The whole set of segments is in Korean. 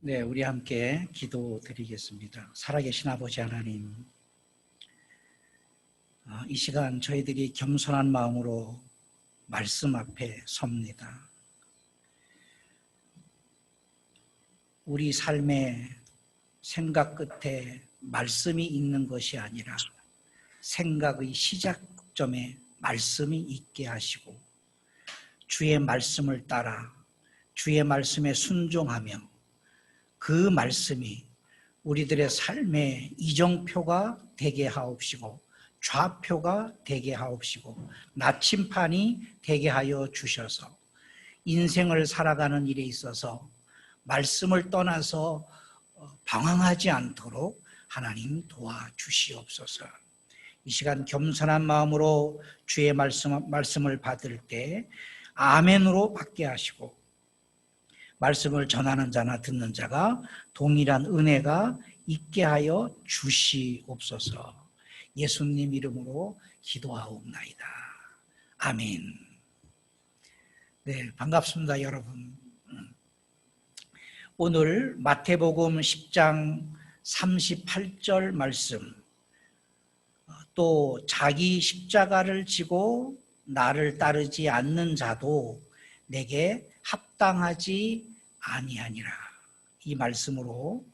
네, 우리 함께 기도드리겠습니다. 살아계신 아버지 하나님, 이 시간 저희들이 겸손한 마음으로 말씀 앞에 섭니다. 우리 삶의 생각 끝에 말씀이 있는 것이 아니라 생각의 시작점에 말씀이 있게 하시고 주의 말씀을 따라 주의 말씀에 순종하며 그 말씀이 우리들의 삶의 이정표가 되게 하옵시고 좌표가 되게 하옵시고 나침판이 되게 하여 주셔서 인생을 살아가는 일에 있어서 말씀을 떠나서 방황하지 않도록 하나님 도와주시옵소서. 이 시간 겸손한 마음으로 주의 말씀을 받을 때 아멘으로 받게 하시고 말씀을 전하는 자나 듣는 자가 동일한 은혜가 있게 하여 주시옵소서. 예수님 이름으로 기도하옵나이다. 아멘. 네, 반갑습니다, 여러분. 오늘 마태복음 10장 38절 말씀, 또 자기 십자가를 지고 나를 따르지 않는 자도 내게 합당하지 아니하니라. 이 말씀으로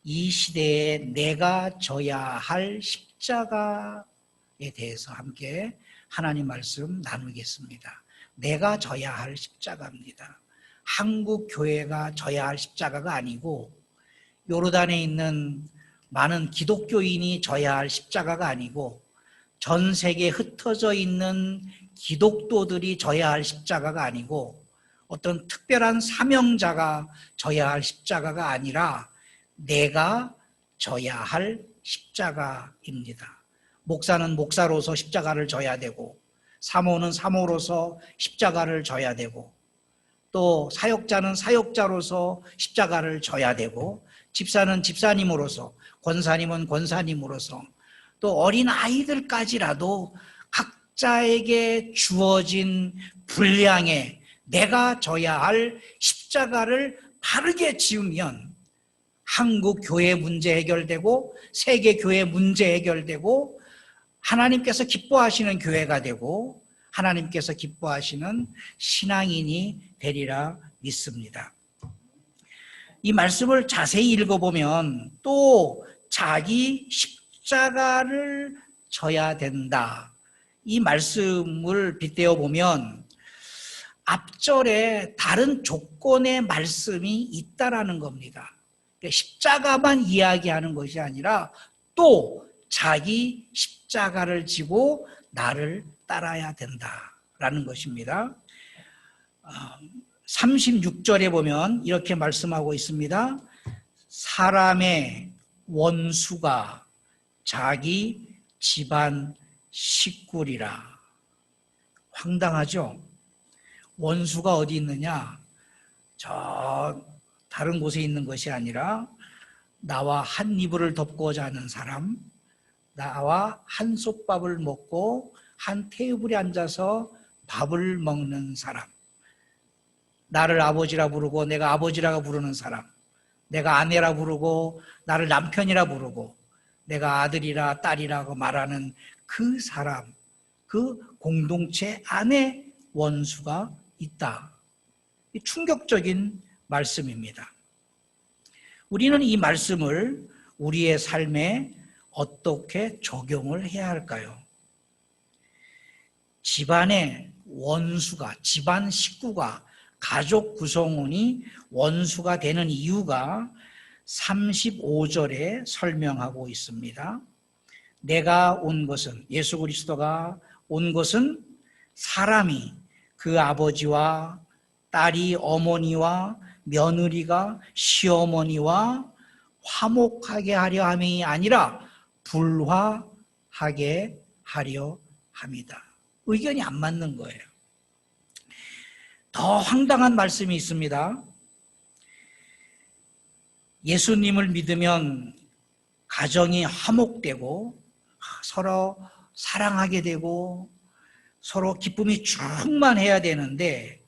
이 시대에 내가 져야 할 십자가에 대해서 함께 하나님 말씀 나누겠습니다. 내가 져야 할 십자가입니다. 한국 교회가 져야 할 십자가가 아니고 요르단에 있는 많은 기독교인이 져야 할 십자가가 아니고 전 세계에 흩어져 있는 기독도들이 져야 할 십자가가 아니고 어떤 특별한 사명자가 져야 할 십자가가 아니라 내가 져야 할 십자가입니다. 목사는 목사로서 십자가를 져야 되고 사모는 사모로서 십자가를 져야 되고 또 사역자는 사역자로서 십자가를 져야 되고 집사는 집사님으로서 권사님은 권사님으로서 또 어린 아이들까지라도 각자에게 주어진 분량의 내가 져야 할 십자가를 바르게 지으면 한국 교회 문제 해결되고 세계 교회 문제 해결되고 하나님께서 기뻐하시는 교회가 되고 하나님께서 기뻐하시는 신앙인이 되리라 믿습니다. 이 말씀을 자세히 읽어보면 또 자기 십자가를 져야 된다. 이 말씀을 빗대어 보면 앞절에 다른 조건의 말씀이 있다라는 겁니다. 십자가만 이야기하는 것이 아니라 또 자기 십자가를 지고 나를 따라야 된다라는 것입니다. 36절에 보면 이렇게 말씀하고 있습니다. 사람의 원수가 자기 집안 식구리라. 황당하죠? 원수가 어디 있느냐? 저 다른 곳에 있는 것이 아니라 나와 한 이불을 덮고 자는 사람, 나와 한 솥밥을 먹고 한 테이블에 앉아서 밥을 먹는 사람, 나를 아버지라 부르고 내가 아버지라고 부르는 사람, 내가 아내라 부르고 나를 남편이라 부르고 내가 아들이라 딸이라고 말하는 그 사람, 그 공동체 안에 원수가 있다. 충격적인 말씀입니다. 우리는 이 말씀을 우리의 삶에 어떻게 적용을 해야 할까요? 집안의 원수가, 집안 식구가, 가족 구성원이 원수가 되는 이유가 35절에 설명하고 있습니다. 내가 온 것은, 예수 그리스도가 온 것은 사람이 그 아버지와 딸이 어머니와 며느리가 시어머니와 화목하게 하려 함이 아니라 불화하게 하려 합니다. 의견이 안 맞는 거예요. 더 황당한 말씀이 있습니다. 예수님을 믿으면 가정이 화목되고 서로 사랑하게 되고 서로 기쁨이 충만해야 되는데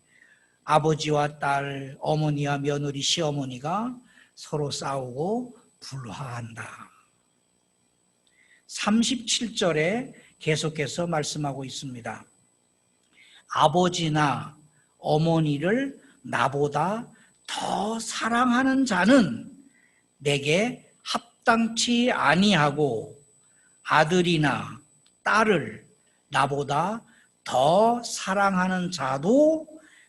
아버지와 딸, 어머니와 며느리, 시어머니가 서로 싸우고 불화한다. 37절에 계속해서 말씀하고 있습니다. 아버지나 어머니를 나보다 더 사랑하는 자는 내게 합당치 아니하고 아들이나 딸을 나보다 더 사랑하는 자도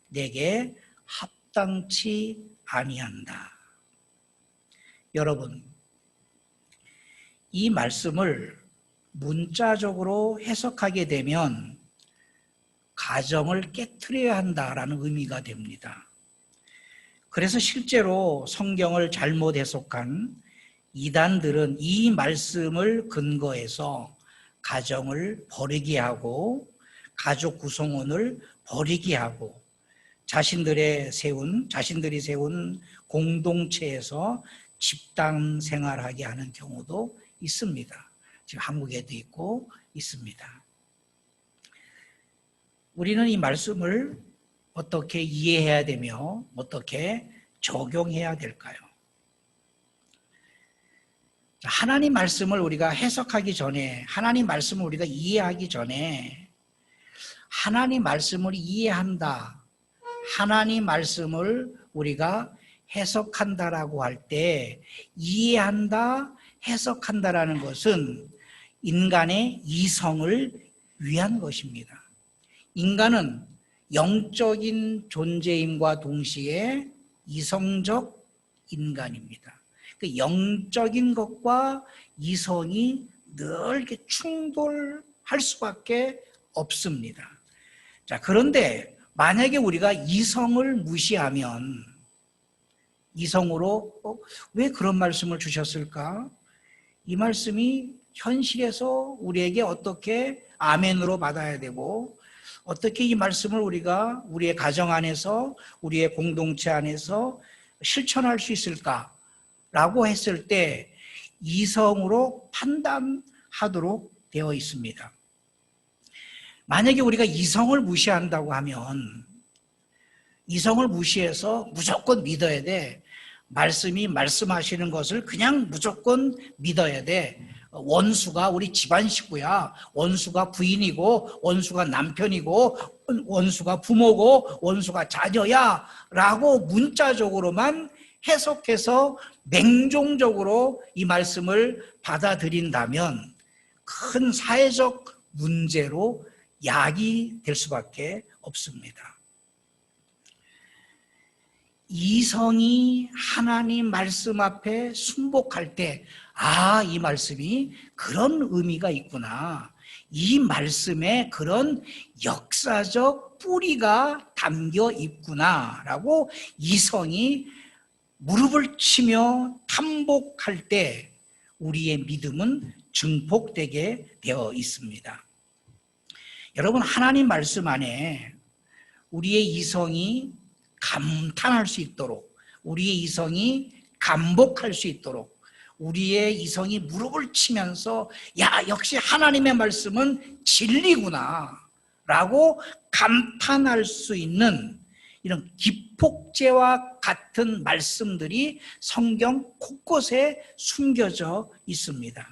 내게 합당치 아니한다. 여러분, 이 말씀을 문자적으로 해석하게 되면 가정을 깨트려야 한다라는 의미가 됩니다. 그래서 실제로 성경을 잘못 해석한 이단들은 이 말씀을 근거해서 가정을 버리게 하고 가족 구성원을 버리게 하고 자신들이 세운 공동체에서 집단 생활하게 하는 경우도 있습니다. 지금 한국에도 있고 있습니다. 우리는 이 말씀을 어떻게 이해해야 되며 어떻게 적용해야 될까요? 하나님 말씀을 우리가 해석하기 전에, 하나님 말씀을 우리가 이해하기 전에 하나님 말씀을 이해한다, 하나님 말씀을 우리가 해석한다라고 할 때 이해한다, 해석한다라는 것은 인간의 이성을 위한 것입니다. 인간은 영적인 존재임과 동시에 이성적 인간입니다. 그 영적인 것과 이성이 늘 이렇게 충돌할 수밖에 없습니다. 자, 그런데 만약에 우리가 이성을 무시하면 이성으로 왜 그런 말씀을 주셨을까? 이 말씀이 현실에서 우리에게 어떻게 아멘으로 받아야 되고 어떻게 이 말씀을 우리가 우리의 가정 안에서 우리의 공동체 안에서 실천할 수 있을까라고 했을 때 이성으로 판단하도록 되어 있습니다. 만약에 우리가 이성을 무시한다고 하면 이성을 무시해서 무조건 믿어야 돼. 말씀이 말씀하시는 것을 그냥 무조건 믿어야 돼. 원수가 우리 집안 식구야. 원수가 부인이고 원수가 남편이고 원수가 부모고 원수가 자녀야 라고 문자적으로만 해석해서 냉정적으로 이 말씀을 받아들인다면 큰 사회적 문제로 야기될 수밖에 없습니다. 이성이 하나님 말씀 앞에 순복할 때 이 말씀이 그런 의미가 있구나. 이 말씀에 그런 역사적 뿌리가 담겨 있구나 라고 이성이 무릎을 치며 탐복할 때 우리의 믿음은 증폭되게 되어 있습니다. 여러분, 하나님 말씀 안에 우리의 이성이 감탄할 수 있도록, 우리의 이성이 감복할 수 있도록, 우리의 이성이 무릎을 치면서 역시 하나님의 말씀은 진리구나 라고 감탄할 수 있는 이런 기폭제와 같은 말씀들이 성경 곳곳에 숨겨져 있습니다.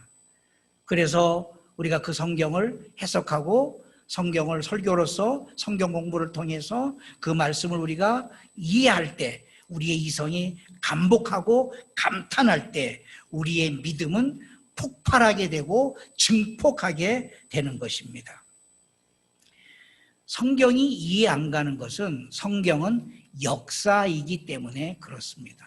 그래서 우리가 그 성경을 해석하고 성경을 설교로서 성경 공부를 통해서 그 말씀을 우리가 이해할 때 우리의 이성이 감복하고 감탄할 때 우리의 믿음은 폭발하게 되고 증폭하게 되는 것입니다. 성경이 이해 안 가는 것은 성경은 역사이기 때문에 그렇습니다.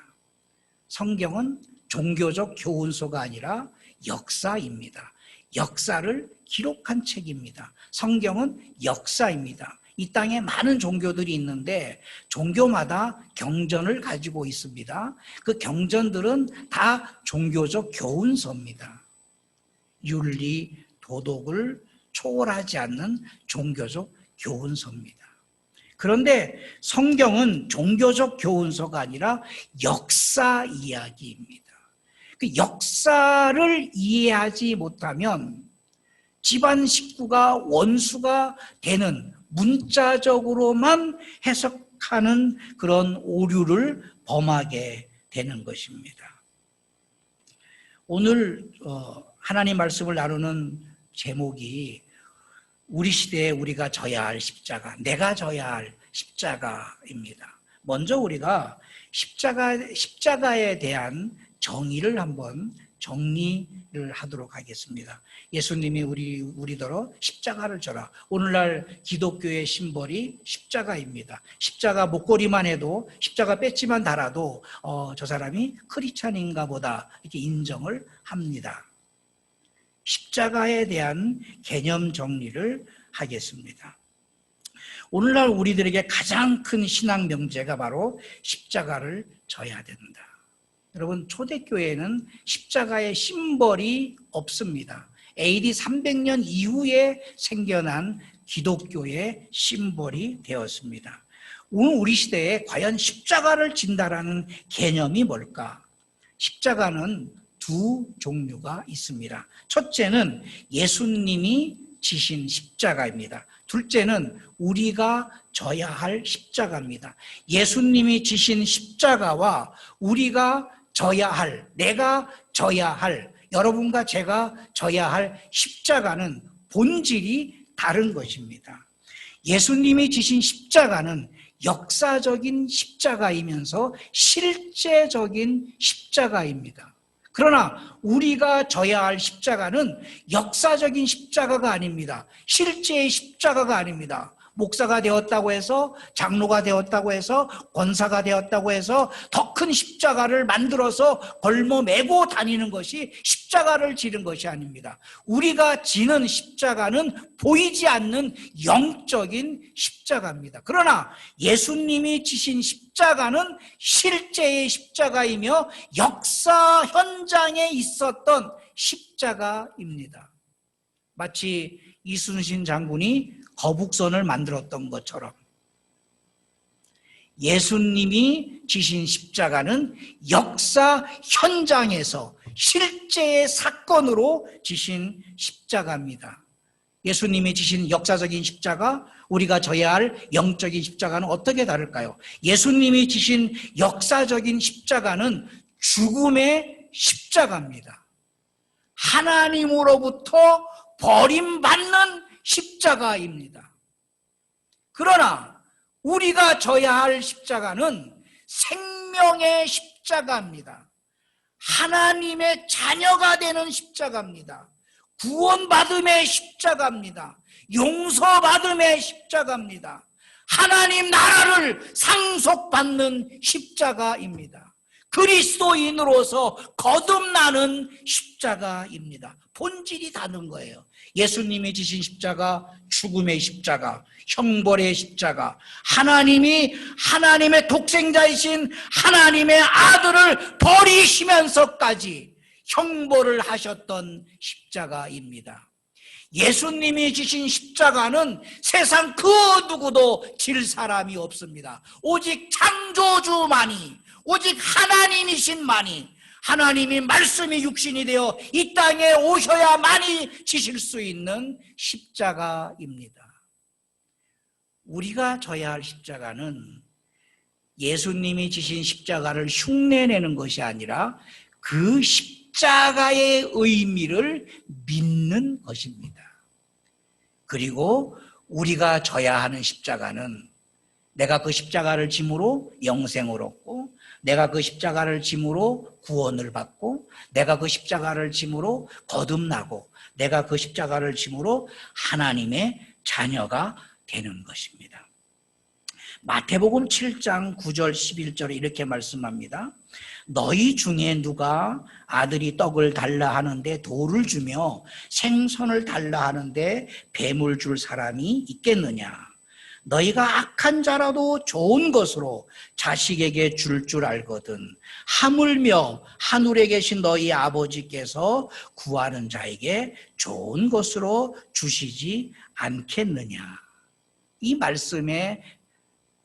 성경은 종교적 교훈서가 아니라 역사입니다. 역사를 기록한 책입니다. 성경은 역사입니다. 이 땅에 많은 종교들이 있는데 종교마다 경전을 가지고 있습니다. 그 경전들은 다 종교적 교훈서입니다. 윤리, 도덕을 초월하지 않는 종교적 교훈서입니다. 그런데 성경은 종교적 교훈서가 아니라 역사 이야기입니다. 그 역사를 이해하지 못하면 집안 식구가 원수가 되는 문자적으로만 해석하는 그런 오류를 범하게 되는 것입니다. 오늘 하나님 말씀을 나누는 제목이 우리 시대에 우리가 져야 할 십자가, 내가 져야 할 십자가입니다. 먼저 우리가 십자가에 대한 정의를 한번 정리를 하도록 하겠습니다. 예수님이 우리더러 십자가를 져라. 오늘날 기독교의 심벌이 십자가입니다. 십자가 목걸이만 해도, 십자가 배지만 달아도 저 사람이 크리스찬인가 보다 이렇게 인정을 합니다. 십자가에 대한 개념 정리를 하겠습니다. 오늘날 우리들에게 가장 큰 신앙 명제가 바로 십자가를 져야 된다. 여러분, 초대교회에는 십자가의 심벌이 없습니다. AD 300년 이후에 생겨난 기독교의 심벌이 되었습니다. 오늘 우리 시대에 과연 십자가를 진다라는 개념이 뭘까? 십자가는 두 종류가 있습니다. 첫째는 예수님이 지신 십자가입니다. 둘째는 우리가 져야 할 십자가입니다. 예수님이 지신 십자가와 우리가 져야 할, 내가 져야 할, 여러분과 제가 져야 할 십자가는 본질이 다른 것입니다. 예수님이 지신 십자가는 역사적인 십자가이면서 실제적인 십자가입니다. 그러나 우리가 져야 할 십자가는 역사적인 십자가가 아닙니다. 실제의 십자가가 아닙니다. 목사가 되었다고 해서, 장로가 되었다고 해서, 권사가 되었다고 해서 더 큰 십자가를 만들어서 걸머 메고 다니는 것이 십자가를 지는 것이 아닙니다. 우리가 지는 십자가는 보이지 않는 영적인 십자가입니다. 그러나 예수님이 지신 십자가는 실제의 십자가이며 역사 현장에 있었던 십자가입니다. 마치 이순신 장군이 거북선을 만들었던 것처럼 예수님이 지신 십자가는 역사 현장에서 실제의 사건으로 지신 십자가입니다. 예수님이 지신 역사적인 십자가, 우리가 져야 할 영적인 십자가는 어떻게 다를까요? 예수님이 지신 역사적인 십자가는 죽음의 십자가입니다. 하나님으로부터 버림받는 십자가입니다. 그러나 우리가 져야 할 십자가는 생명의 십자가입니다. 하나님의 자녀가 되는 십자가입니다. 구원받음의 십자가입니다. 용서받음의 십자가입니다. 하나님 나라를 상속받는 십자가입니다. 그리스도인으로서 거듭나는 십자가입니다. 본질이 다른 거예요. 예수님이 지신 십자가, 죽음의 십자가, 형벌의 십자가, 하나님이 하나님의 독생자이신 하나님의 아들을 버리시면서까지 형벌을 하셨던 십자가입니다. 예수님이 지신 십자가는 세상 그 누구도 질 사람이 없습니다. 오직 창조주만이, 오직 하나님이신만이, 하나님이 말씀이 육신이 되어 이 땅에 오셔야만이 지실 수 있는 십자가입니다. 우리가 져야 할 십자가는 예수님이 지신 십자가를 흉내내는 것이 아니라 그 십자가의 의미를 믿는 것입니다. 그리고 우리가 져야 하는 십자가는 내가 그 십자가를 짐으로 영생을 얻고, 내가 그 십자가를 짐으로 구원을 받고, 내가 그 십자가를 짐으로 거듭나고, 내가 그 십자가를 짐으로 하나님의 자녀가 되는 것입니다. 마태복음 7장 9절 11절에 이렇게 말씀합니다. 너희 중에 누가 아들이 떡을 달라 하는데 돌을 주며 생선을 달라 하는데 뱀을 줄 사람이 있겠느냐? 너희가 악한 자라도 좋은 것으로 자식에게 줄 알거든 하물며 하늘에 계신 너희 아버지께서 구하는 자에게 좋은 것으로 주시지 않겠느냐. 이 말씀에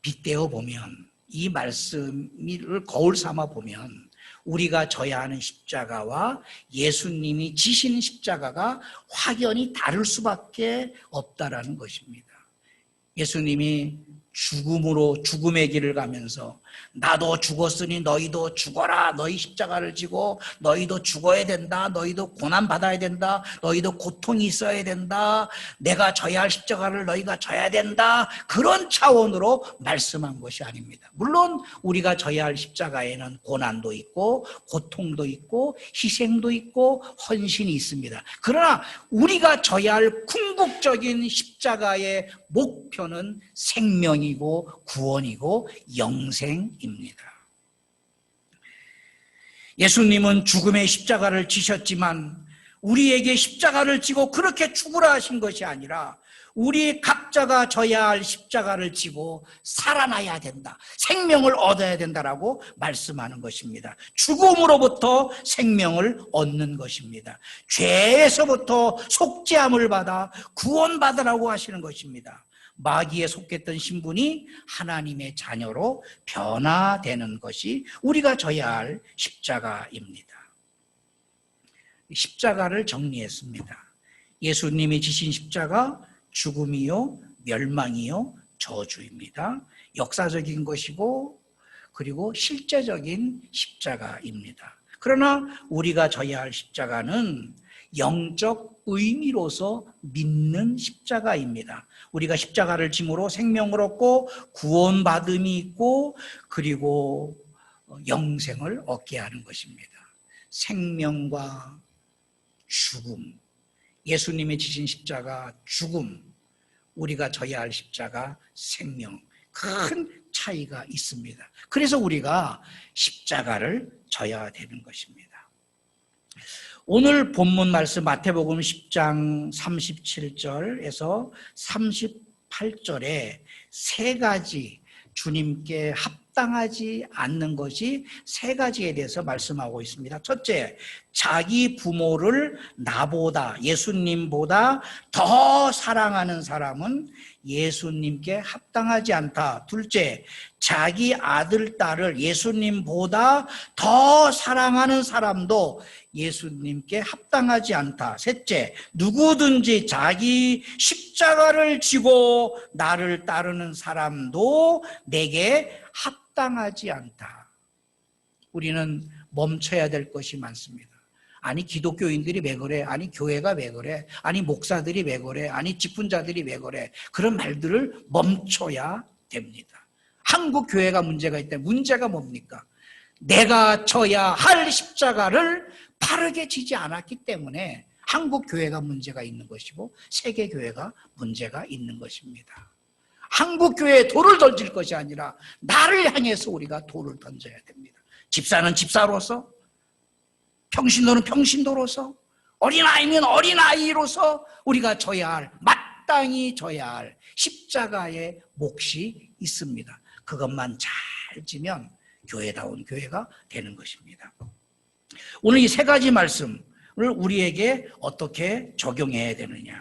빗대어 보면, 이 말씀을 거울 삼아 보면 우리가 져야 하는 십자가와 예수님이 지신 십자가가 확연히 다를 수밖에 없다라는 것입니다. 예수님이 죽음으로 죽음의 길을 가면서 나도 죽었으니 너희도 죽어라. 너희 십자가를 지고 너희도 죽어야 된다. 너희도 고난받아야 된다. 너희도 고통이 있어야 된다. 내가 져야 할 십자가를 너희가 져야 된다. 그런 차원으로 말씀한 것이 아닙니다. 물론 우리가 져야 할 십자가에는 고난도 있고 고통도 있고 희생도 있고 헌신이 있습니다. 그러나 우리가 져야 할 궁극적인 십자가의 목표는 생명이고 구원이고 영생입니다. 예수님은 죽음의 십자가를 지셨지만 우리에게 십자가를 지고 그렇게 죽으라 하신 것이 아니라 우리 각자가 져야 할 십자가를 지고 살아나야 된다. 생명을 얻어야 된다라고 말씀하는 것입니다. 죽음으로부터 생명을 얻는 것입니다. 죄에서부터 속죄함을 받아 구원받으라고 하시는 것입니다. 마귀에 속했던 신분이 하나님의 자녀로 변화되는 것이 우리가 져야 할 십자가입니다. 십자가를 정리했습니다. 예수님이 지신 십자가 죽음이요 멸망이요 저주입니다. 역사적인 것이고 그리고 실제적인 십자가입니다. 그러나 우리가 져야 할 십자가는 영적 의미로서 믿는 십자가입니다. 우리가 십자가를 짐으로 생명을 얻고 구원받음이 있고 그리고 영생을 얻게 하는 것입니다. 생명과 죽음, 예수님이 지신 십자가 죽음, 우리가 져야 할 십자가 생명, 큰 차이가 있습니다. 그래서 우리가 십자가를 져야 되는 것입니다. 오늘 본문 말씀 마태복음 10장 37절에서 38절에 세 가지 주님께 합당하지 않는 것이 세 가지에 대해서 말씀하고 있습니다. 첫째, 자기 부모를 나보다 예수님보다 더 사랑하는 사람은 예수님께 합당하지 않다. 둘째, 자기 아들, 딸을 예수님보다 더 사랑하는 사람도 예수님께 합당하지 않다. 셋째, 누구든지 자기 십자가를 지고 나를 따르는 사람도 내게 합당하지 않다. 우리는 멈춰야 될 것이 많습니다. 아니 기독교인들이 왜 그래? 아니 교회가 왜 그래? 아니 목사들이 왜 그래? 아니 직분자들이 왜 그래? 그런 말들을 멈춰야 됩니다. 한국 교회가 문제가 있다. 문제가 뭡니까? 내가 져야 할 십자가를 바르게 지지 않았기 때문에 한국 교회가 문제가 있는 것이고 세계 교회가 문제가 있는 것입니다. 한국 교회에 돌을 던질 것이 아니라 나를 향해서 우리가 돌을 던져야 됩니다. 집사는 집사로서, 평신도는 평신도로서, 어린아이는 어린아이로서 우리가 져야 할, 마땅히 져야 할 십자가의 몫이 있습니다. 그것만 잘 지면 교회다운 교회가 되는 것입니다. 오늘 이 세 가지 말씀을 우리에게 어떻게 적용해야 되느냐.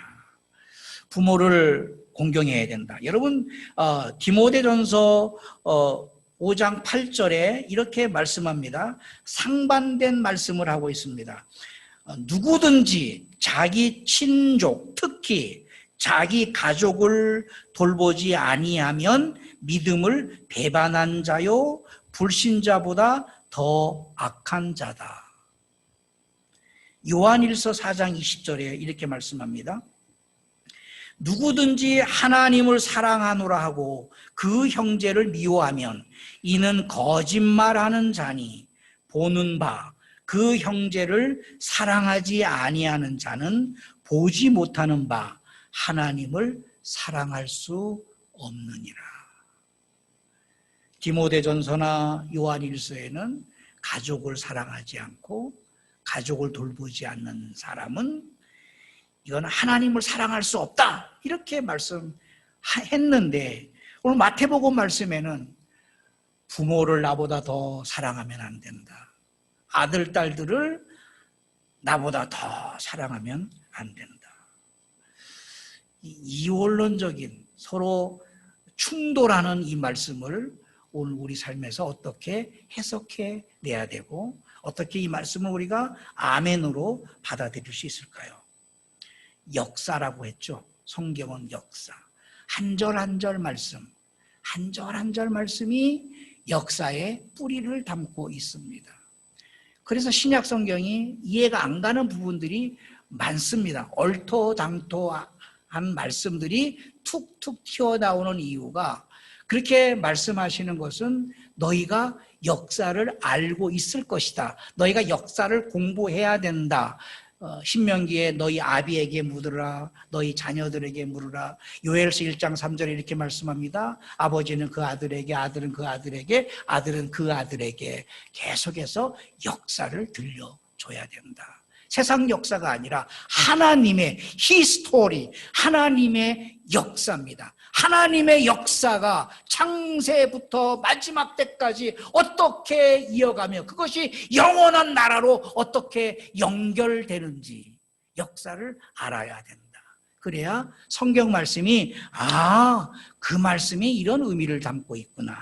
부모를 공경해야 된다. 여러분 디모데전서 5장 8절에 이렇게 말씀합니다. 상반된 말씀을 하고 있습니다. 누구든지 자기 친족, 특히 자기 가족을 돌보지 아니하면 믿음을 배반한 자요 불신자보다 더 악한 자다. 요한일서 4장 20절에 이렇게 말씀합니다. 누구든지 하나님을 사랑하노라 하고 그 형제를 미워하면 이는 거짓말하는 자니 보는 바 그 형제를 사랑하지 아니하는 자는 보지 못하는 바 하나님을 사랑할 수 없느니라. 디모데전서나 요한일서에는 가족을 사랑하지 않고 가족을 돌보지 않는 사람은 이건 하나님을 사랑할 수 없다 이렇게 말씀했는데 오늘 마태복음 말씀에는 부모를 나보다 더 사랑하면 안 된다. 아들, 딸들을 나보다 더 사랑하면 안 된다. 이원론적인 서로 충돌하는 이 말씀을 오늘 우리 삶에서 어떻게 해석해 내야 되고 어떻게 이 말씀을 우리가 아멘으로 받아들일 수 있을까요? 역사라고 했죠. 성경은 역사. 한 절 한 절 말씀, 한 절 한 절 말씀이 역사의 뿌리를 담고 있습니다. 그래서 신약 성경이 이해가 안 가는 부분들이 많습니다. 얼토당토한 말씀들이 툭툭 튀어나오는 이유가, 그렇게 말씀하시는 것은 너희가 역사를 알고 있을 것이다. 너희가 역사를 공부해야 된다. 신명기에 너희 아비에게 물으라, 너희 자녀들에게 물으라. 요엘서 1장 3절에 이렇게 말씀합니다. 아버지는 그 아들에게, 아들은 그 아들에게, 아들은 그 아들에게 계속해서 역사를 들려줘야 된다. 세상 역사가 아니라 하나님의 히스토리, 하나님의 역사입니다. 하나님의 역사가 창세부터 마지막 때까지 어떻게 이어가며 그것이 영원한 나라로 어떻게 연결되는지 역사를 알아야 된다. 그래야 성경 말씀이 그 말씀이 이런 의미를 담고 있구나.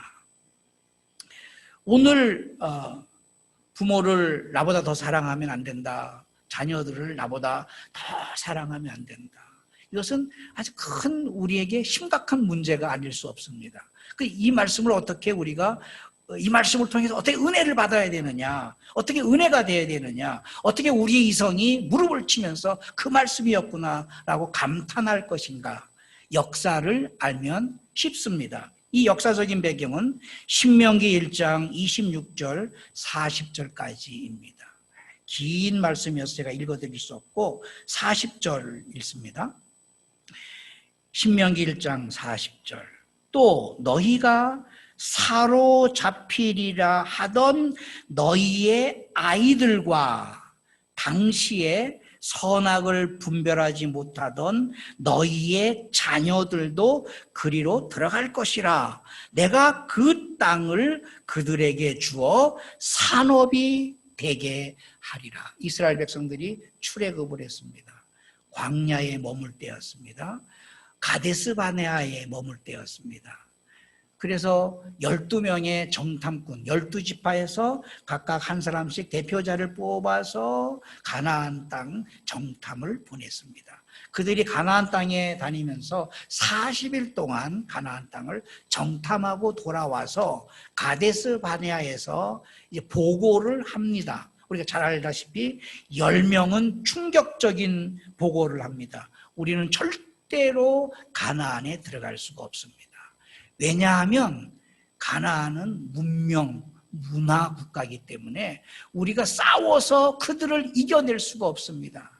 오늘 부모를 나보다 더 사랑하면 안 된다. 자녀들을 나보다 더 사랑하면 안 된다. 이것은 아주 큰 우리에게 심각한 문제가 아닐 수 없습니다. 이 말씀을 어떻게 우리가 이 말씀을 통해서 어떻게 은혜를 받아야 되느냐, 어떻게 은혜가 되어야 되느냐, 어떻게 우리의 이성이 무릎을 치면서 그 말씀이었구나라고 감탄할 것인가. 역사를 알면 쉽습니다. 이 역사적인 배경은 신명기 1장 26절 40절까지입니다. 긴 말씀이어서 제가 읽어드릴 수 없고 40절 읽습니다. 신명기 1장 40절. 또 너희가 사로잡히리라 하던 너희의 아이들과 당시에 선악을 분별하지 못하던 너희의 자녀들도 그리로 들어갈 것이라. 내가 그 땅을 그들에게 주어 산업이 되게 하리라. 이스라엘 백성들이 출애굽을 했습니다. 광야에 머물 때였습니다. 가데스 바네아에 머물 때였습니다. 그래서 12명의 정탐꾼, 12지파에서 각각 한 사람씩 대표자를 뽑아서 가나안 땅 정탐을 보냈습니다. 그들이 가나안 땅에 다니면서 40일 동안 가나안 땅을 정탐하고 돌아와서 가데스 바네아에서 이제 보고를 합니다. 우리가 잘 알다시피 10명은 충격적인 보고를 합니다. 우리는 절대로 가나안에 들어갈 수가 없습니다. 왜냐하면 가나안은 문명, 문화 국가이기 때문에 우리가 싸워서 그들을 이겨낼 수가 없습니다.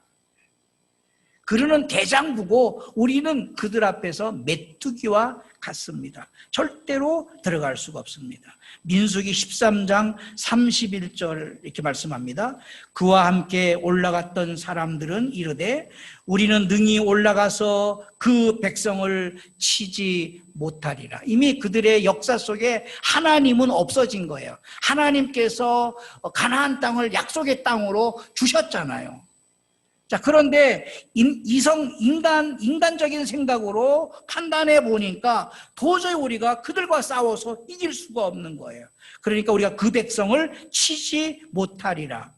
그러는 대장부고 우리는 그들 앞에서 메뚜기와 같습니다. 절대로 들어갈 수가 없습니다. 민수기 13장 31절 이렇게 말씀합니다. 그와 함께 올라갔던 사람들은 이르되 우리는 능히 올라가서 그 백성을 치지 못하리라. 이미 그들의 역사 속에 하나님은 없어진 거예요. 하나님께서 가나안 땅을 약속의 땅으로 주셨잖아요. 자, 그런데 인간적인 생각으로 판단해 보니까 도저히 우리가 그들과 싸워서 이길 수가 없는 거예요. 그러니까 우리가 그 백성을 치지 못하리라.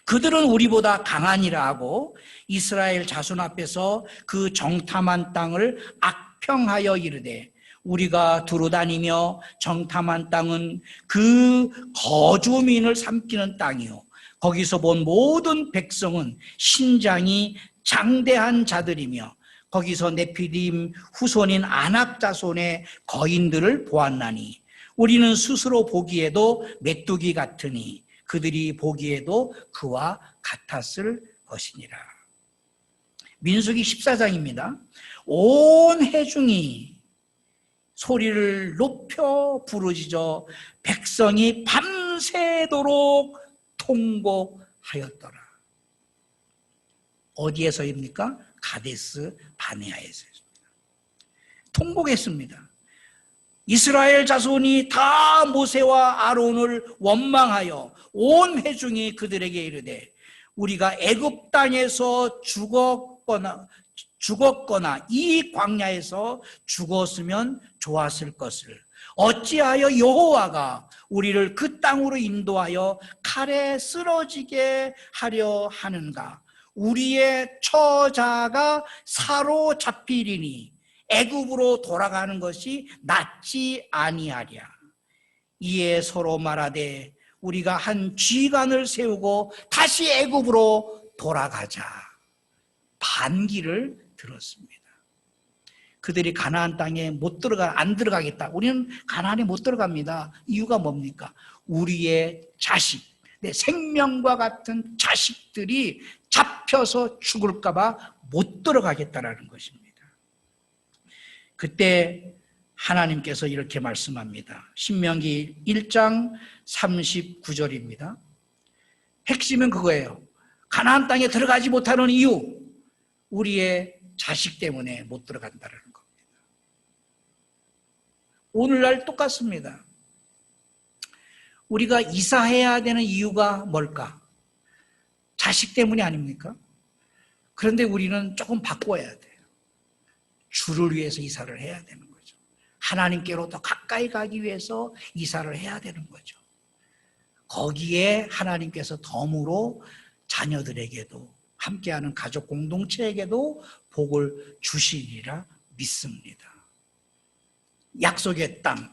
그들은 우리보다 강하니라 하고 이스라엘 자손 앞에서 그 정탐한 땅을 악평하여 이르되 우리가 두루다니며 정탐한 땅은 그 거주민을 삼키는 땅이요 거기서 본 모든 백성은 신장이 장대한 자들이며 거기서 네피림 후손인 아낙 자손의 거인들을 보았나니 우리는 스스로 보기에도 메뚜기 같으니 그들이 보기에도 그와 같았을 것이니라. 민수기 14장입니다. 온 회중이 소리를 높여 부르짖어 백성이 밤새도록 통곡하였더라. 어디에서입니까? 가데스 바네아에서입니다. 통곡했습니다. 이스라엘 자손이 다 모세와 아론을 원망하여 온 회중이 그들에게 이르되 우리가 애굽 땅에서 죽었거나 이 광야에서 죽었으면 좋았을 것을 어찌하여 여호와가 우리를 그 땅으로 인도하여 칼에 쓰러지게 하려 하는가? 우리의 처자가 사로잡히리니 애굽으로 돌아가는 것이 낫지 아니하랴. 이에 서로 말하되 우리가 한 쥐관을 세우고 다시 애굽으로 돌아가자. 반기를 들었습니다. 그들이 가나안 땅에 안 들어가겠다. 우리는 가나안에 못 들어갑니다. 이유가 뭡니까? 우리의 자식, 내 생명과 같은 자식들이 잡혀서 죽을까 봐 못 들어가겠다라는 것입니다. 그때 하나님께서 이렇게 말씀합니다. 신명기 1장 39절입니다. 핵심은 그거예요. 가나안 땅에 들어가지 못하는 이유, 우리의 자식 때문에 못 들어간다는 겁니다. 오늘날 똑같습니다. 우리가 이사해야 되는 이유가 뭘까? 자식 때문이 아닙니까? 그런데 우리는 조금 바꿔야 돼요. 주를 위해서 이사를 해야 되는 거죠. 하나님께로 더 가까이 가기 위해서 이사를 해야 되는 거죠. 거기에 하나님께서 덤으로 자녀들에게도 함께하는 가족 공동체에게도 복을 주시리라 믿습니다. 약속의 땅,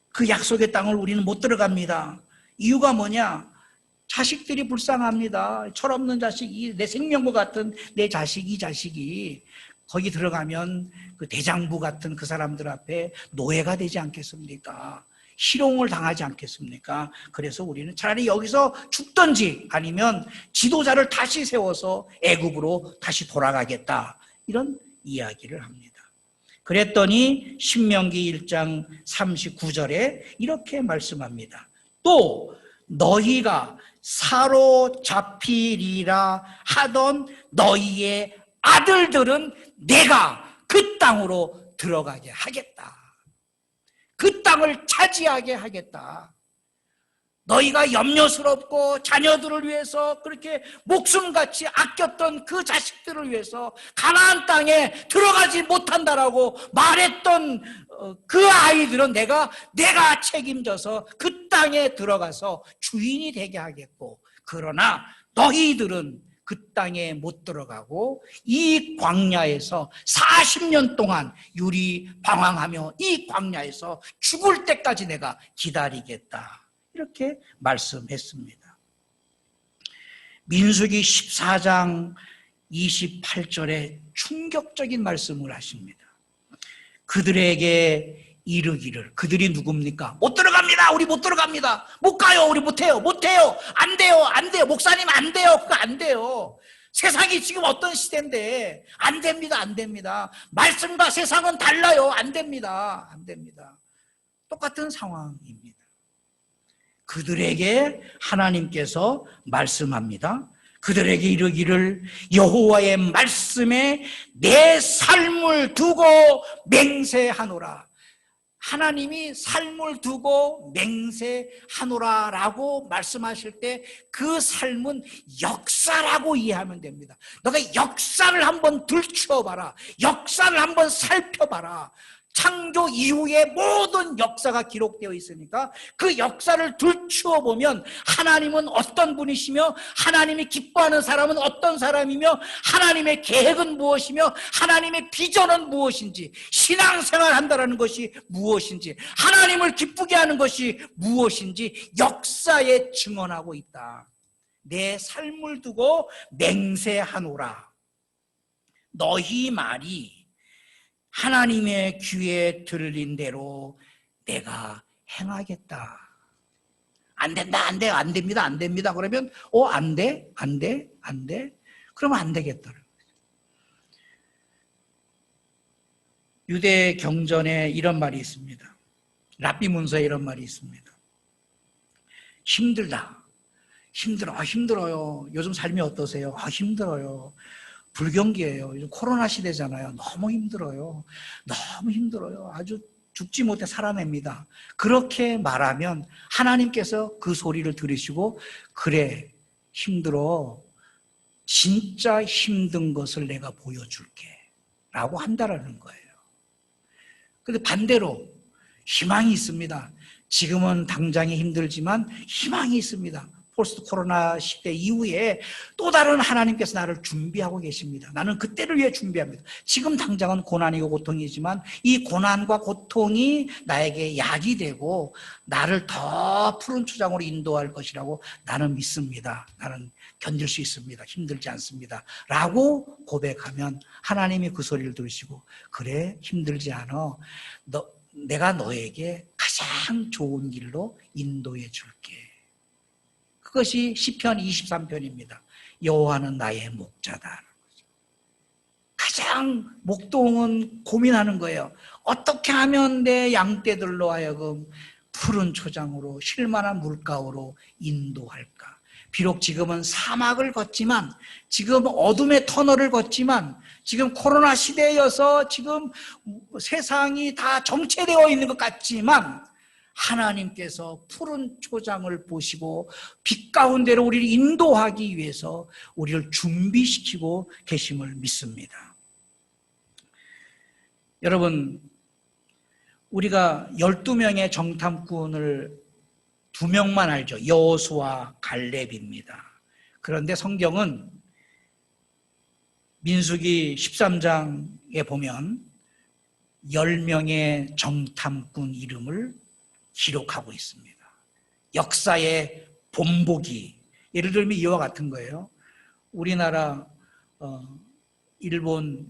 그 약속의 땅을 우리는 못 들어갑니다. 이유가 뭐냐? 자식들이 불쌍합니다. 철없는 자식이, 내 생명과 같은 내 자식, 이 자식이 거기 들어가면 그 대장부 같은 그 사람들 앞에 노예가 되지 않겠습니까? 희롱을 당하지 않겠습니까? 그래서 우리는 차라리 여기서 죽든지 아니면 지도자를 다시 세워서 애굽으로 다시 돌아가겠다, 이런 이야기를 합니다. 그랬더니 신명기 1장 39절에 이렇게 말씀합니다. 또 너희가 사로잡히리라 하던 너희의 아들들은 내가 그 땅으로 들어가게 하겠다. 그 땅을 차지하게 하겠다. 너희가 염려스럽고 자녀들을 위해서 그렇게 목숨같이 아꼈던 그 자식들을 위해서 가나안 땅에 들어가지 못한다라고 말했던 그 아이들은 내가 책임져서 그 땅에 들어가서 주인이 되게 하겠고, 그러나 너희들은 그 땅에 못 들어가고 이 광야에서 40년 동안 유리방황하며 이 광야에서 죽을 때까지 내가 기다리겠다, 이렇게 말씀했습니다. 민수기 14장 28절에 충격적인 말씀을 하십니다. 그들에게 이르기를, 그들이 누굽니까? 못 들어갑니다. 우리 못 들어갑니다. 못 가요. 우리 못해요. 안 돼요. 목사님 안 돼요. 그거 안 돼요. 세상이 지금 어떤 시대인데 안 됩니다. 말씀과 세상은 달라요. 안 됩니다. 똑같은 상황입니다. 그들에게 하나님께서 말씀합니다. 그들에게 이르기를 여호와의 말씀에 내 삶을 두고 맹세하노라. 하나님이 삶을 두고 맹세하노라라고 말씀하실 때 그 삶은 역사라고 이해하면 됩니다. 너가 역사를 한번 들추어봐라. 역사를 한번 살펴봐라. 창조 이후의 모든 역사가 기록되어 있으니까 그 역사를 들추어 보면 하나님은 어떤 분이시며 하나님이 기뻐하는 사람은 어떤 사람이며 하나님의 계획은 무엇이며 하나님의 비전은 무엇인지, 신앙생활 한다는 것이 무엇인지, 하나님을 기쁘게 하는 것이 무엇인지 역사에 증언하고 있다. 내 삶을 두고 맹세하노라. 너희 말이 하나님의 귀에 들린 대로 내가 행하겠다. 안 된다, 안 돼요, 안 됩니다. 그러면 안 돼? 그러면 안 되겠다. 유대 경전에 이런 말이 있습니다. 랍비 문서에 이런 말이 있습니다. 힘들어요. 요즘 삶이 어떠세요? 힘들어요. 불경기예요. 요즘 코로나 시대잖아요. 너무 힘들어요. 아주 죽지 못해 살아냅니다. 그렇게 말하면 하나님께서 그 소리를 들으시고, 그래, 힘들어. 진짜 힘든 것을 내가 보여줄게 라고 한다라는 거예요. 그런데 반대로 희망이 있습니다. 지금은 당장에 힘들지만 희망이 있습니다. 포스트 코로나 시대 이후에 또 다른 하나님께서 나를 준비하고 계십니다. 나는 그때를 위해 준비합니다. 지금 당장은 고난이고 고통이지만 이 고난과 고통이 나에게 약이 되고 나를 더 푸른 초장으로 인도할 것이라고 나는 믿습니다. 나는 견딜 수 있습니다. 힘들지 않습니다. 라고 고백하면 하나님이 그 소리를 들으시고, 그래, 힘들지 않아. 내가 너에게 가장 좋은 길로 인도해 줄게. 그것이 시편 23편입니다. 여호와는 나의 목자다. 가장 목동은 고민하는 거예요. 어떻게 하면 내 양떼들로 하여금 푸른 초장으로 쉴만한 물가로 인도할까? 비록 지금은 사막을 걷지만, 지금 어둠의 터널을 걷지만, 지금 코로나 시대여서 지금 세상이 다 정체되어 있는 것 같지만 하나님께서 푸른 초장을 보시고 빛 가운데로 우리를 인도하기 위해서 우리를 준비시키고 계심을 믿습니다. 여러분, 우리가 12명의 정탐꾼을 2명만 알죠. 여호수아, 갈렙입니다. 그런데 성경은 민수기 13장에 보면 10명의 정탐꾼 이름을 기록하고 있습니다. 역사의 본보기. 예를 들면 이와 같은 거예요. 우리나라 일본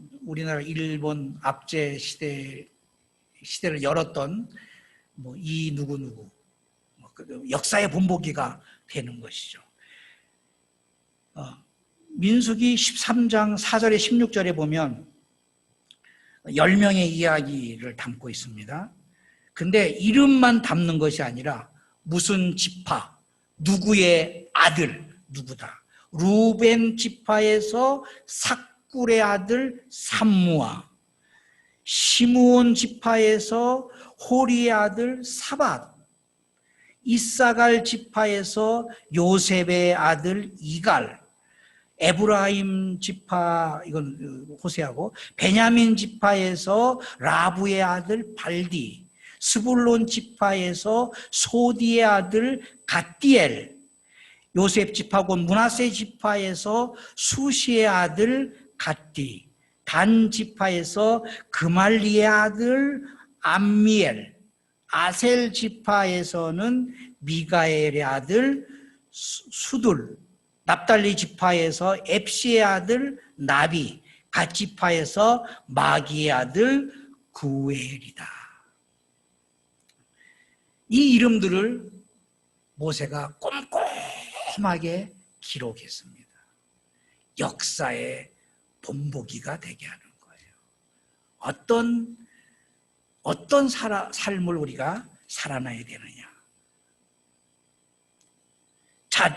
압제 시대를 열었던 이 누구 역사의 본보기가 되는 것이죠. 민수기 13장 4절에 16절에 보면 10명의 이야기를 담고 있습니다. 근데 이름만 담는 것이 아니라 무슨 지파, 누구의 아들, 누구다. 루벤 지파에서 삭굴의 아들 삼무아, 시므온 지파에서 호리의 아들 사밧, 이사갈 지파에서 요셉의 아들 이갈, 에브라임 지파, 이건 호세아고, 베냐민 지파에서 라부의 아들 발디, 스불론 지파에서 소디의 아들 갓디엘, 요셉 지파고 므낫세 지파에서 수시의 아들 갓디, 단 지파에서 그말리의 아들 암미엘, 아셀 지파에서는 미가엘의 아들 수둘, 납달리 지파에서 앱시의 아들 나비, 갓 지파에서 마기의 아들 구엘이다. 이 이름들을 모세가 꼼꼼하게 기록했습니다. 역사의 본보기가 되게 하는 거예요. 어떤 삶을 우리가 살아나야 되느냐.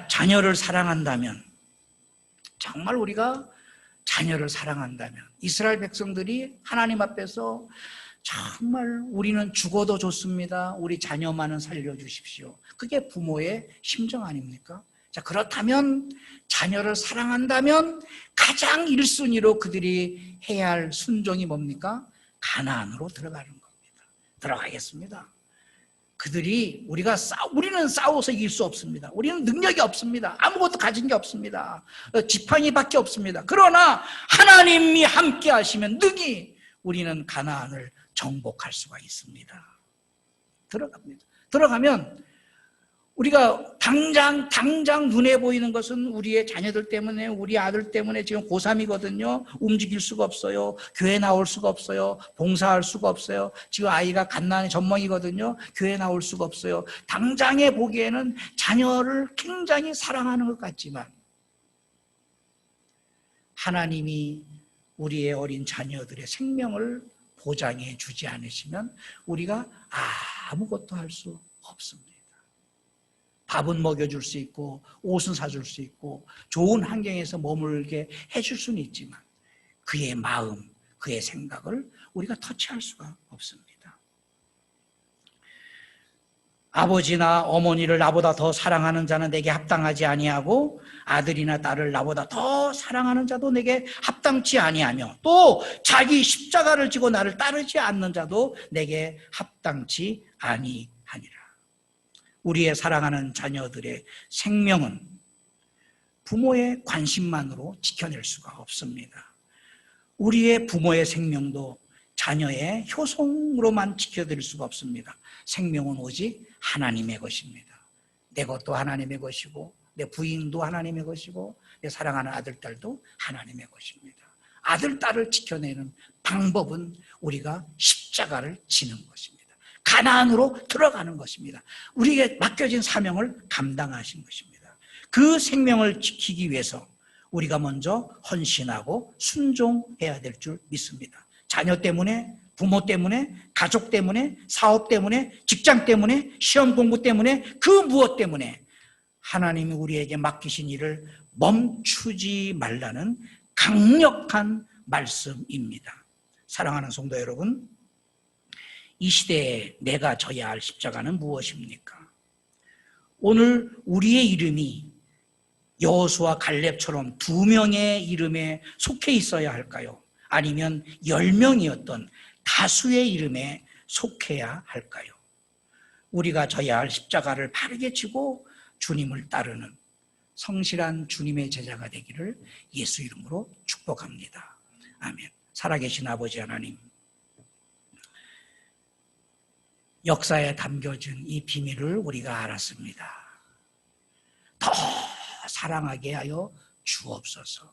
자녀를 사랑한다면, 정말 우리가 자녀를 사랑한다면, 이스라엘 백성들이 하나님 앞에서 정말 우리는 죽어도 좋습니다. 우리 자녀만은 살려주십시오. 그게 부모의 심정 아닙니까? 자, 그렇다면 자녀를 사랑한다면 가장 1순위로 그들이 해야 할 순종이 뭡니까? 가나안으로 들어가는 겁니다. 들어가겠습니다. 우리는 싸워서 이길 수 없습니다. 우리는 능력이 없습니다. 아무것도 가진 게 없습니다. 지팡이밖에 없습니다. 그러나 하나님이 함께 하시면 능히 우리는 가나안을 정복할 수가 있습니다. 들어갑니다. 들어가면 우리가 당장 눈에 보이는 것은 우리의 자녀들 때문에, 우리 아들 때문에 지금 고3이거든요. 움직일 수가 없어요. 교회 나올 수가 없어요. 봉사할 수가 없어요. 지금 아이가 갓난의 젖먹이거든요. 교회 나올 수가 없어요. 당장에 보기에는 자녀를 굉장히 사랑하는 것 같지만 하나님이 우리의 어린 자녀들의 생명을 보장해 주지 않으시면 우리가 아무것도 할 수 없습니다. 밥은 먹여줄 수 있고 옷은 사줄 수 있고 좋은 환경에서 머물게 해줄 수는 있지만 그의 마음, 그의 생각을 우리가 터치할 수가 없습니다. 아버지나 어머니를 나보다 더 사랑하는 자는 내게 합당하지 아니하고 아들이나 딸을 나보다 더 사랑하는 자도 내게 합당치 아니하며 또 자기 십자가를 지고 나를 따르지 않는 자도 내게 합당치 아니하니라. 우리의 사랑하는 자녀들의 생명은 부모의 관심만으로 지켜낼 수가 없습니다. 우리의 부모의 생명도 자녀의 효성으로만 지켜드릴 수가 없습니다. 생명은 오직 하나님의 것입니다. 내 것도 하나님의 것이고 내 부인도 하나님의 것이고 내 사랑하는 아들, 딸도 하나님의 것입니다. 아들, 딸을 지켜내는 방법은 우리가 십자가를 지는 것입니다. 가나안으로 들어가는 것입니다. 우리에게 맡겨진 사명을 감당하신 것입니다. 그 생명을 지키기 위해서 우리가 먼저 헌신하고 순종해야 될 줄 믿습니다. 자녀 때문에, 부모 때문에, 가족 때문에, 사업 때문에, 직장 때문에, 시험 공부 때문에, 그 무엇 때문에 하나님이 우리에게 맡기신 일을 멈추지 말라는 강력한 말씀입니다. 사랑하는 성도 여러분, 이 시대에 내가 져야 할 십자가는 무엇입니까? 오늘 우리의 이름이 여호수아 갈렙처럼 2명의 이름에 속해 있어야 할까요? 아니면 10명이었던 다수의 이름에 속해야 할까요? 우리가 져야 할 십자가를 바르게 지고 주님을 따르는 성실한 주님의 제자가 되기를 예수 이름으로 축복합니다. 아멘. 살아계신 아버지 하나님, 역사에 담겨진 이 비밀을 우리가 알았습니다. 더 사랑하게 하여 주옵소서.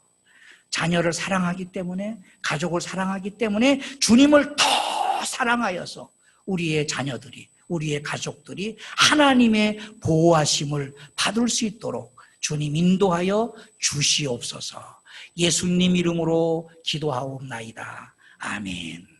자녀를 사랑하기 때문에, 가족을 사랑하기 때문에 주님을 더 사랑하여서 우리의 자녀들이, 우리의 가족들이 하나님의 보호하심을 받을 수 있도록 주님 인도하여 주시옵소서. 예수님 이름으로 기도하옵나이다. 아멘.